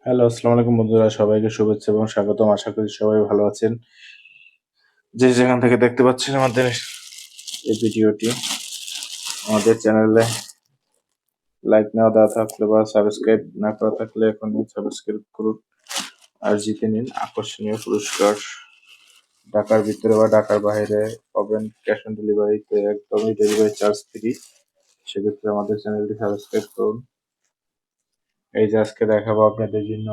Hello, আসসালামু আলাইকুম বন্ধুরা, সবাইকে শুভেচ্ছা এবং স্বাগতম। আশা করি সবাই ভালো আছেন। যে যেখান থেকে দেখতে পাচ্ছেন আমাদের এই ভিডিওটি, আমাদের চ্যানেলে লাইক না দেওয়া থাকলে বা সাবস্ক্রাইব না করা থাকলে এখনই সাবস্ক্রাইব করুন আর জিতে নিন আকর্ষণীয় পুরস্কার। ঢাকার ভিতরে বা ঢাকার বাইরে পাবেন ক্যাশ অন ডেলিভারিতে, একদমই ডেলিভারি চার্জ ফ্রি। সেক্ষেত্রে আমাদের চ্যানেলটি সাবস্ক্রাইব করুন। এই যে আজকে দেখাবো আপনাদের জন্য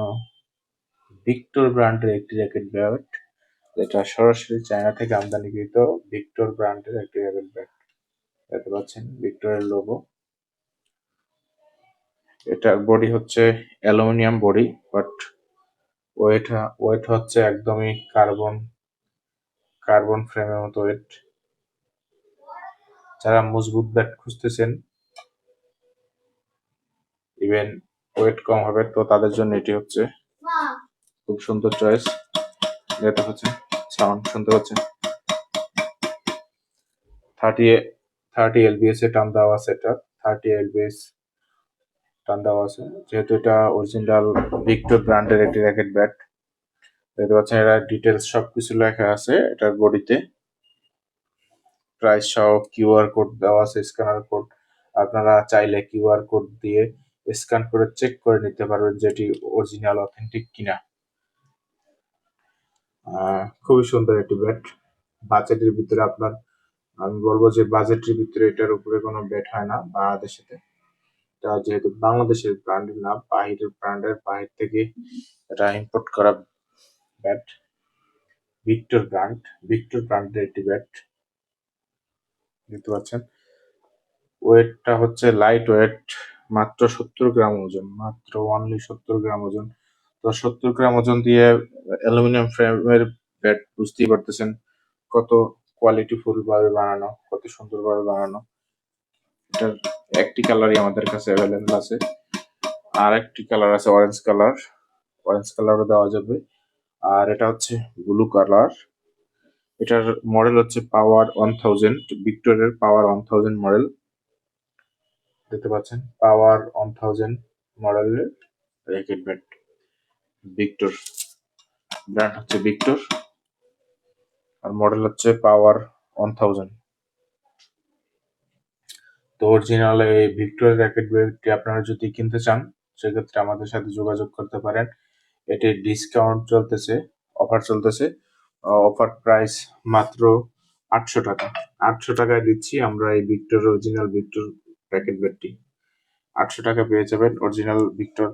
ভিক্টর ব্র্যান্ডের একটি র্যাকেট ব্যাট, যেটা সরাসরি চায়না থেকে আমদানিকৃত ভিক্টর ব্র্যান্ডের একটি র্যাকেট ব্যাট। দেখতে পাচ্ছেন ভিক্টরের লোগো। এটার বডি হচ্ছে অ্যালুমিনিয়াম বডি, বাট ওয়েট হচ্ছে একদমই কার্বন ফ্রেমের মতো ওয়েট। যারা মজবুত ব্যাট খুঁজতেছেন, ইভেন ওয়েট কম হবে, তো তাদের জন্য এটি হচ্ছে খুব সুন্দর চয়েস। দেখতে পাচ্ছেন, সাউন্ড শুনতে পাচ্ছেন, 30 এলবিএস এ টান দেওয়া আছে। এটা 30 এলবিএস টান দেওয়া আছে, যেহেতু এটা অরিজিনাল ভিক্টর ব্র্যান্ডের একটি র্যাকেট ব্যাট। দেখতে পাচ্ছেন এটা ডিটেলস সবকিছু লেখা আছে এটার বডিতে। প্রাইস সহ কিউআর কোড দেওয়া আছে, স্ক্যানার কোড। আপনারা চাইলে কিউআর কোড দিয়ে স্ক্যান করে চেক করে নিতে পারবেন যেটি অরিজিনাল অথেন্টিক কিনা। খুবই সুন্দর একটি ব্যাট। বাজেটের ভিতরে আমি বলবো যে বাজেটের ভিতরে এটার উপরে কোনো ব্যাট হয় না বাংলাদেশেতে। এটা যেহেতু বাংলাদেশের ব্র্যান্ডের না, বাহির থেকে এটা ইম্পোর্ট করা ব্যাট। ভিক্টর ব্র্যান্ডের একটি ব্যাট দেখতে পাচ্ছেন। ওয়েটটা হচ্ছে লাইট ওয়েট, মাত্র 70 গ্রাম ওজন, মাত্র অনলি 70 গ্রাম ওজন। তো 70 গ্রাম ওজন দিয়ে অ্যালুমিনিয়াম ফ্রেমের ব্যাট, বুঝতেই পারতেছেন কত কোয়ালিটিফুল ভাবে বানানো, কত সুন্দরভাবে বানানো। এটার একটি কালারই আমাদের কাছে অ্যাভেলেবেল আছে, আর একটি কালার আছে অরেঞ্জ কালারও দেওয়া যাবে। আর এটা হচ্ছে ব্লু কালার। এটার মডেল হচ্ছে পাওয়ার 1000, ভিক্টরের পাওয়ার 1000 মডেল। দেখতে পাচ্ছেন পাওয়ার 1000 মডেলের র্যাকেট ব্যাট। ভিক্টর ব্র্যান্ড হচ্ছে ভিক্টর, আর মডেল হচ্ছে পাওয়ার 1000। তো অরিজিনাল এই ভিক্টর র্যাকেট ব্যাটটি আপনারা যদি কিনতে চান, সেক্ষেত্রে আমাদের সাথে যোগাযোগ করতে পারেন। এটির ডিসকাউন্ট চলতেছে, অফার চলতেছে। অফার প্রাইস মাত্র 800 টাকা। 800 টাকায় দিচ্ছি আমরা এই অরিজিনাল ভিক্টর র্যাকেট ব্যাটটি। 800 টাকা পেয়ে যাবেন অরিজিনাল ভিক্টর